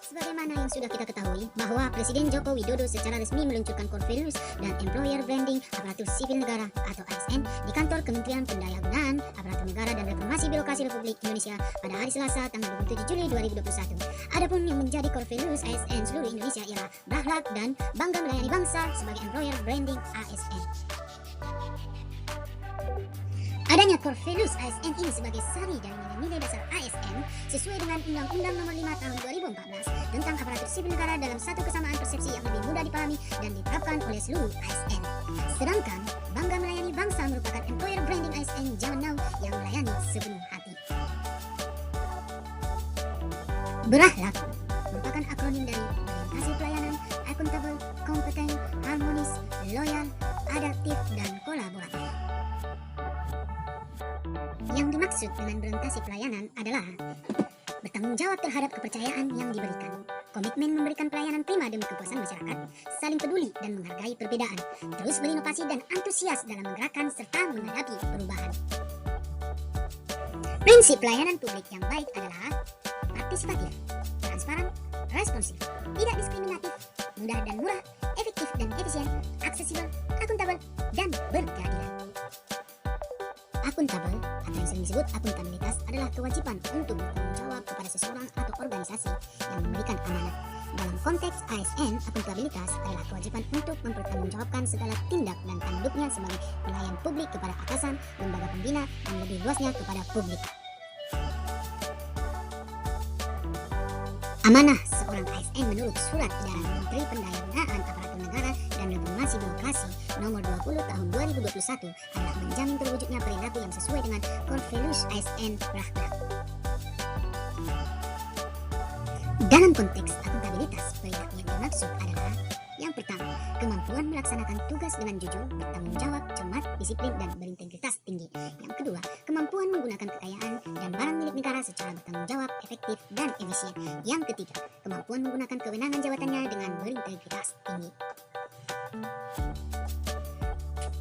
Sebagaimana yang sudah kita ketahui bahwa Presiden Joko Widodo secara resmi meluncurkan Corvelus dan Employer Branding Aparatur Sipil Negara atau ASN di kantor Kementerian Pendayagunaan Aparatur Negara dan Reformasi Birokrasi Republik Indonesia pada hari Selasa tanggal 27 Juli 2021. Adapun yang menjadi Corvelus ASN seluruh Indonesia ialah Berakhlak dan Bangga Melayani Bangsa sebagai Employer Branding ASN. Adanya Corvelus ASN ini sebagai sari dari nilai-nilai dasar ASN sesuai dengan Undang-Undang Nomor 5 Tahun 2014 tentang Aparatur Sipil Negara dalam satu kesamaan persepsi yang lebih mudah dipahami dan diterapkan oleh seluruh ASN. Sedangkan Bangga Melayani Bangsa merupakan Employer Branding ASN zaman now yang melayani sepenuh hati. Berakhlak merupakan akronim dari orientasi pelayanan, akuntabel, kompeten, harmonis, loyal, adaptif, dan kolaboratif. Yang dimaksud dengan berorientasi pelayanan adalah bertanggung jawab terhadap kepercayaan yang diberikan, komitmen memberikan pelayanan prima demi kepuasan masyarakat, saling peduli dan menghargai perbedaan, terus berinovasi dan antusias dalam menggerakkan serta menghadapi perubahan. Prinsip pelayanan publik yang baik adalah partisipatif, transparan, responsif, tidak diskriminatif, mudah dan murah, efektif dan efisien, aksesibel, akuntabel, dan berkeadilan. Akuntabel atau yang sering disebut akuntabilitas adalah kewajiban untuk bertanggung jawab kepada seseorang atau organisasi yang memberikan amanat. Dalam konteks ASN, akuntabilitas adalah kewajiban untuk mempertanggungjawabkan segala tindak dan tanduknya sebagai pelayan publik kepada atasan, lembaga pembina, dan lebih luasnya kepada publik. Amanah seorang ASN menurut Surat Edaran Menteri Pendayagunaan Aparatur Negara dan Reformasi Birokrasi Nomor 20 Tahun 2021 adalah menjamin terwujudnya perilaku yang sesuai dengan Corvelus ASN Berakhlak. Dalam konteks akuntabilitas, perilaku yang dimaksud adalah: yang pertama, kemampuan melaksanakan tugas dengan jujur, bertanggung jawab, cermat, disiplin, dan berintegritas tinggi. Yang kedua, kemampuan menggunakan kekayaan dan barang milik negara secara bertanggung jawab, efektif, dan efisien. Yang ketiga, kemampuan menggunakan kewenangan jabatannya dengan berintegritas tinggi.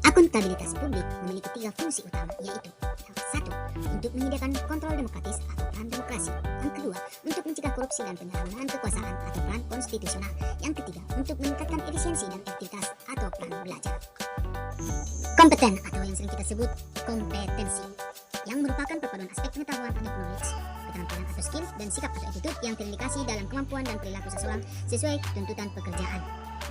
Akuntabilitas publik memiliki 3 fungsi utama, yaitu: yang satu, untuk menyediakan kontrol demokratis atau peran demokrasi. Yang kedua, untuk mencegah korupsi dan penyalahgunaan kekuasaan atau peran konstitusional. Yang ketiga, untuk meningkatkan efisiensi dan efektivitas atau peran belajar. Kompeten atau yang sering kita sebut kompetensi, yang merupakan perpaduan aspek pengetahuan atau knowledge, keterampilan atau skill, dan sikap atau attitude yang terindikasi dalam kemampuan dan perilaku seseorang sesuai tuntutan pekerjaan.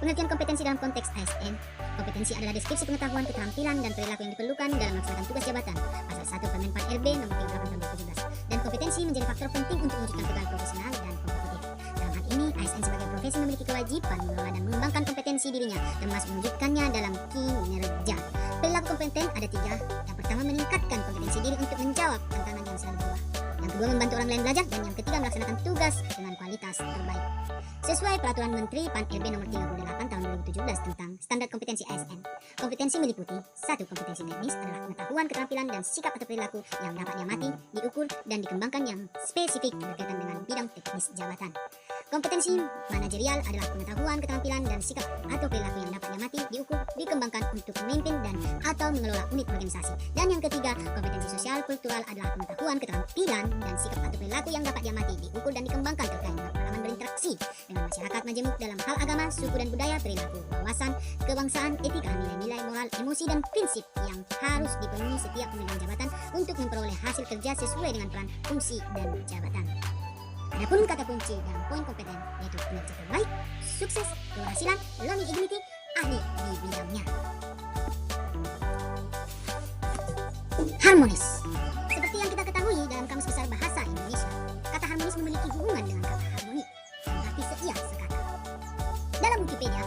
Pengertian kompetensi dalam konteks ASN: kompetensi adalah deskripsi pengetahuan, keterampilan, dan perilaku yang diperlukan dalam melaksanakan tugas jabatan. Pasal 1 Permen-Pan RB Nomor 38 Tahun 2017. Dan kompetensi menjadi faktor penting untuk mewujudkan peran profesional dan kompetitif. Dalam hal ini, ASN sebagai profesi memiliki kewajiban mengelola dan mengembangkan kompetensi dirinya, termasuk mewujudkannya dalam kinerja. Perilaku kompeten ada 3. Yang pertama, meningkatkan kompetensi diri untuk menjawab tantangan yang selalu berubah. Yang kedua, membantu orang lain belajar. Dan yang ketiga, melaksanakan tugas dengan kualitas terbaik. Sesuai Peraturan Menteri Pan RB Nomor 38 Tahun 2017 tentang Standar Kompetensi ASN. Kompetensi meliputi: 1. Kompetensi teknis adalah pengetahuan, keterampilan, dan sikap atau perilaku yang dapat diamati, diukur, dan dikembangkan yang spesifik berkaitan dengan bidang teknis jabatan. Kompetensi manajerial adalah pengetahuan, keterampilan, dan sikap atau perilaku yang dapat diamati, diukur, dikembangkan untuk memimpin dan atau mengelola unit organisasi. Dan yang ketiga, kompetensi sosial kultural adalah pengetahuan, keterampilan, dan sikap atau perilaku yang dapat diamati, diukur, dan dikembangkan terkait dengan pengalaman berinteraksi dengan masyarakat majemuk dalam hal agama, suku dan budaya, perilaku, wawasan, kebangsaan, etika, nilai-nilai moral, emosi, dan prinsip yang harus dipenuhi setiap pemegang jabatan untuk memperoleh hasil kerja sesuai dengan peran, fungsi, dan jabatan. Adapun kata kunci dalam poin kompeten yaitu kinerja terbaik, sukses, keberhasilan, learning ability, ahli di bidangnya. Harmonis. Seperti yang kita ketahui dalam Kamus Besar Bahasa Indonesia, kata harmonis memiliki hubungan dengan kata harmoni, yang berarti seia sekata. Dalam Wikipedia,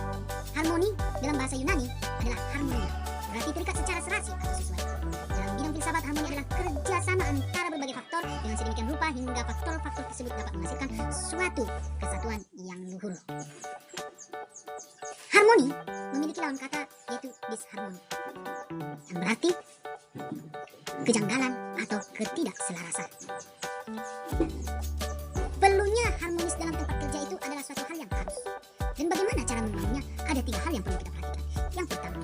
harmoni dalam bahasa Yunani adalah harmonia, berarti terikat secara serasi atau sesuai. Dalam bidang filsafat, harmoni adalah kerjasama antara berbagai faktor dengan sedemikian rupa hingga faktor-faktor tersebut dapat menghasilkan suatu kesatuan yang luhur. Harmoni memiliki lawan kata yaitu disharmoni, yang berarti kejanggalan atau ketidakselarasan. Perlunya harmonis dalam tempat kerja itu adalah suatu hal yang 3 hal yang perlu kita perhatikan. Yang pertama,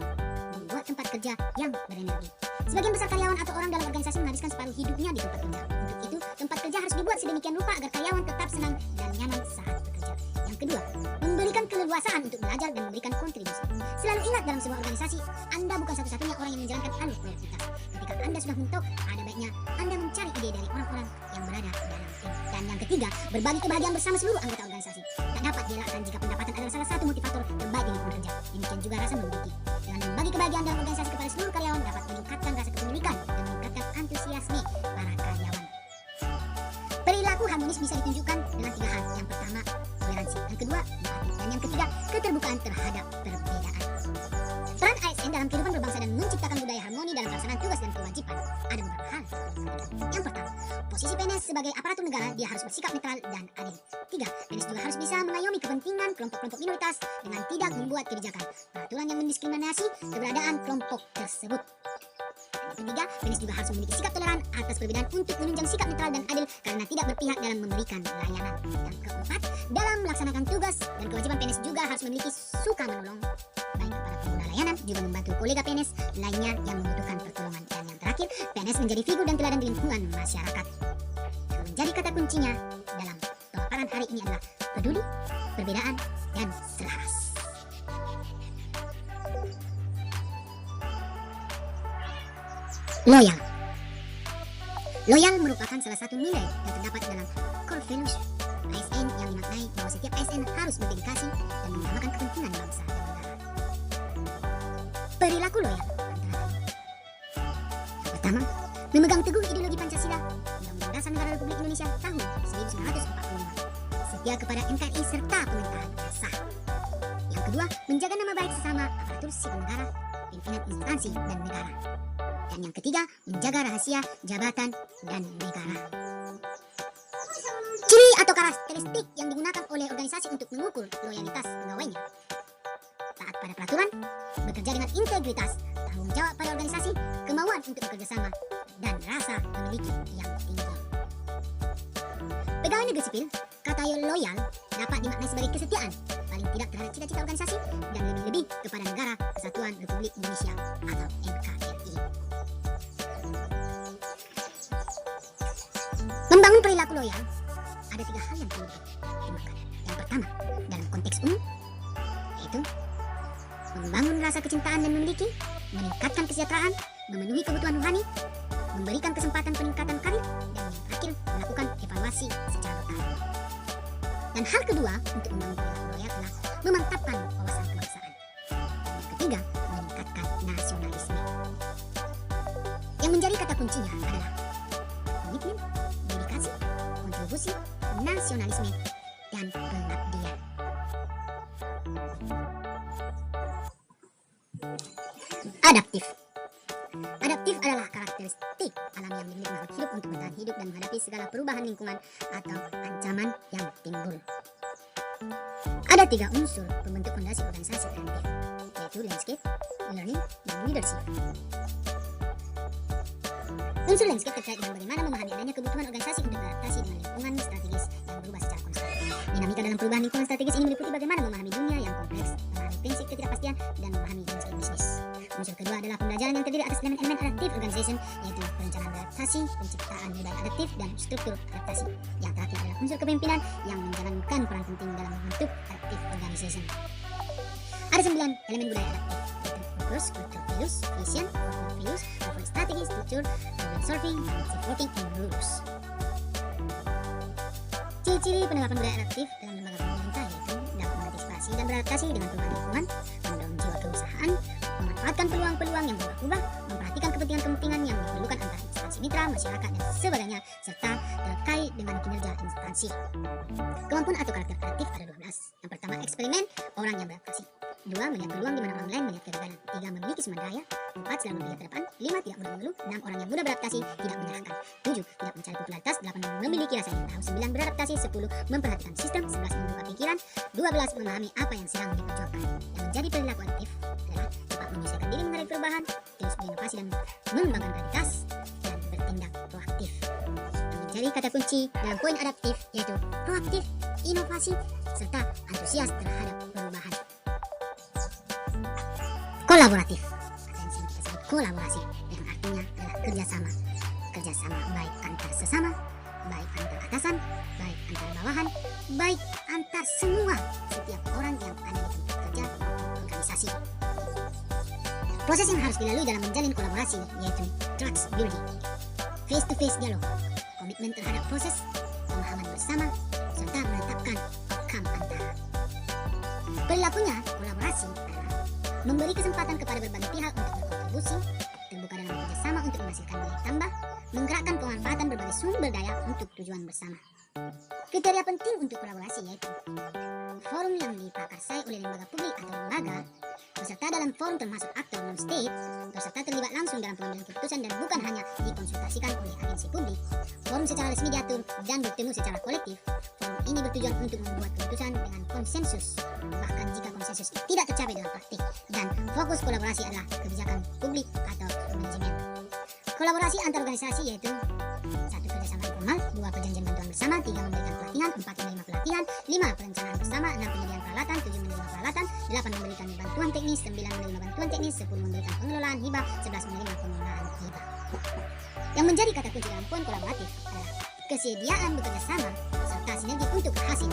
membuat tempat kerja yang berenergi. Sebagian besar karyawan atau orang dalam organisasi menghabiskan separuh hidupnya di tempat kerja. Untuk itu, tempat kerja harus dibuat sedemikian rupa agar karyawan tetap senang dan nyaman saat bekerja. Yang kedua, memberikan keleluasaan untuk belajar dan memberikan kontribusi. Selalu ingat, dalam sebuah organisasi, Anda bukan satu-satunya orang yang menjalankan alur prioritas. Ketika Anda sudah mentok, ada baiknya Anda mencari ide dari orang-orang yang berada dalam tim. Dan yang ketiga, berbagi kebahagiaan bersama seluruh anggota organisasi. Tak dapat dielakkan jika pendapatan adalah salah satu motivator terbaik di lingkungan kerja. Demikian juga rasa memiliki. Dengan membagi kebahagiaan dalam organisasi kepada seluruh karyawan dapat meningkatkan rasa kepemilikan dan meningkatkan antusiasme para karyawan. Perilaku harmonis bisa ditunjukkan dengan 3 hal. Yang pertama, toleransi. Yang kedua, empati. Dan yang ketiga, keterbukaan terhadap perbedaan. Peran ASN dalam kehidupan berbangsa dan menciptakan budaya harmoni dalam pelaksanaan tugas dan kewajiban ada beberapa hal. Yang pertama, posisi PNS sebagai aparatur negara, dia harus bersikap netral dan adil. 3. PNS juga harus bisa mengayomi kepentingan kelompok-kelompok minoritas dengan tidak membuat kebijakan, peraturan yang mendiskriminasi keberadaan kelompok tersebut. Yang ketiga, PNS juga harus memiliki sikap toleran atas perbedaan untuk menunjang sikap netral dan adil karena tidak berpihak dalam memberikan layanan. Yang keempat, dalam melaksanakan tugas dan kewajiban PNS juga harus memiliki suka menolong, baik kepada pengguna layanan juga membantu kolega PNS lainnya yang membutuhkan pertolongan. Dan yang terakhir, PNS menjadi figur dan teladan di lingkungan masyarakat. Yang menjadi kata kuncinya dalam pemaparan hari ini adalah peduli, perbedaan, dan selaras. Loyal. Loyal merupakan salah satu nilai yang terdapat dalam core values ASN yang dimaknai bahwa setiap ASN harus berdedikasi dan mengutamakan kepentingan bangsa dan negara. Perilaku loyal antara lain. Yang pertama, memegang teguh ideologi Pancasila, Undang-Undang Dasar Negara Republik Indonesia tahun 1945, setia kepada NKRI serta pemerintahan yang sah. Yang kedua, menjaga nama baik sesama aparatur sipil negara, pimpinan instansi dan negara. Dan yang ketiga, menjaga rahasia jabatan dan negara. Ciri atau karakteristik yang digunakan oleh organisasi untuk mengukur loyalitas pegawainya: taat pada peraturan, bekerja dengan integritas, tanggung jawab pada organisasi, kemauan untuk bekerja sama, dan rasa memiliki yang tinggi. Pegawai negeri sipil, kata loyal dapat dimaknai sebagai kesetiaan, paling tidak terhadap cita-cita organisasi, dan lebih-lebih kepada negara Kesatuan Republik Indonesia atau NKRI. Membangun perilaku loyal, ada 3 hal yang perlu dipertimbangkan. Yang pertama, dalam konteks umum, yaitu membangun rasa kecintaan dan memiliki, meningkatkan kesejahteraan, memenuhi kebutuhan rohani, memberikan kesempatan peningkatan karir, dan yang terakhir, melakukan evaluasi secara berkala. Dan hal kedua untuk membangun perilaku loyal adalah memantapkan wawasan kebangsaan. Dan yang ketiga, meningkatkan nasionalisme. Yang menjadi kata kuncinya adalah komitmen, dedikasi, kontribusi, nasionalisme, dan pengabdian. Adaptif. Adaptif adalah karakteristik alam yang dimiliki makhluk hidup untuk bertahan hidup dan menghadapi segala perubahan lingkungan atau ancaman yang timbul. Ada 3 unsur pembentuk fondasi organisasi adaptif, yaitu landscape, learning, dan leadership. Unsur landscape terkait dengan bagaimana memahami adanya kebutuhan organisasi untuk beradaptasi dengan lingkungan strategis yang berubah secara konstan. Dinamika dalam perubahan lingkungan strategis ini meliputi bagaimana memahami dunia yang kompleks, memahami prinsip ketidakpastian, dan memahami landscape bisnis. Unsur kedua adalah pembelajaran yang terdiri atas elemen-elemen adaptive organization, yaitu perencanaan beradaptasi, penciptaan budaya adaptif, dan struktur adaptasi. Yang terakhir adalah unsur kepemimpinan yang menjalankan peran penting dalam membentuk adaptive organization. Ada 9 elemen budaya adaptif, yaitu purpose, cultural values, vision, corporate values, corporate strategy, structure, problem solving, collective working, and rules. Ciri-ciri penerapan budaya adaptif dalam lembaga pemerintah yaitu dapat mengantisipasi dan beradaptasi dengan perubahan lingkungan, mendorong jiwa keusahaan, memanfaatkan peluang-peluang yang berubah, memperhatikan kepentingan-kepentingan yang diperlukan antara instansi mitra, masyarakat, dan sebagainya, serta terkait dengan kinerja instansi. Kemampuan atau karakter adaptif ada 12. Yang pertama, eksperimen, orang yang beradaptasi. 2. Melihat peluang di mana orang lain melihat kegagalan. 3. Memiliki sumber daya. 4. Selalu melihat ke depan. 5. Tidak mudah mengeluh. 6. Orang yang mudah beradaptasi, tidak menyerahkan. 7. Tidak mencari popularitas. 8. Memiliki rasa ingin tahu. 9. Beradaptasi. 10. Memperhatikan sistem. 11. Membuka pikiran. 12. Memahami apa yang sedang diperjuangkan. Yang menjadi perilaku adaptif adalah dapat menyesuaikan diri menghadapi perubahan, terus berinovasi dan mengembangkan kualitas, dan bertindak proaktif. Yang menjadi kata kunci dalam poin adaptif yaitu proaktif, inovasi, serta antusias terhadap perubahan. kolaboratif atau yang sering kita sebut kolaborasi, yang artinya adalah kerjasama baik antar sesama, baik antar atasan, baik antar bawahan, baik antar setiap orang yang ada di tempat kerja organisasi. Proses yang harus dilalui dalam menjalin kolaborasi yaitu trust building, face-to-face dialog, komitmen terhadap proses, pemahaman bersama, serta menetapkan outcome antara. Perilakunya, kolaborasi adalah memberi kesempatan kepada berbagai pihak untuk berkontribusi, terbuka dalam kerjasama untuk menghasilkan nilai tambah, menggerakkan pemanfaatan berbagai sumber daya untuk tujuan bersama. Kriteria penting untuk kolaborasi yaitu forum yang diprakarsai oleh lembaga publik atau lembaga, peserta dalam forum termasuk aktor non-state, peserta terlibat langsung dalam pengambilan keputusan dan bukan hanya dikonsultasikan oleh agensi publik, forum secara resmi diatur dan bertemu secara kolektif. Forum ini bertujuan untuk membuat keputusan dengan konsensus, bahkan jika konsensus tidak tercapai dalam praktik, dan fokus kolaborasi adalah kebijakan publik atau manajemen. Kolaborasi antar organisasi yaitu 1. Kerjasama informal, 2. Perjanjian bantuan bersama, 3. Memberikan pelatihan, 4. Menerima pelatihan, 5. Perencanaan bersama, 6. Penyediaan peralatan, 7. Menerima peralatan, 8. Memberikan bantuan teknis, 9. Menerima bantuan teknis, 10. Memberikan pengelolaan hibah, 11. Menerima pengelolaan hibah. Yang menjadi kata kunci dalam poin kolaboratif adalah kesediaan bekerja sama serta sinergi untuk hasil.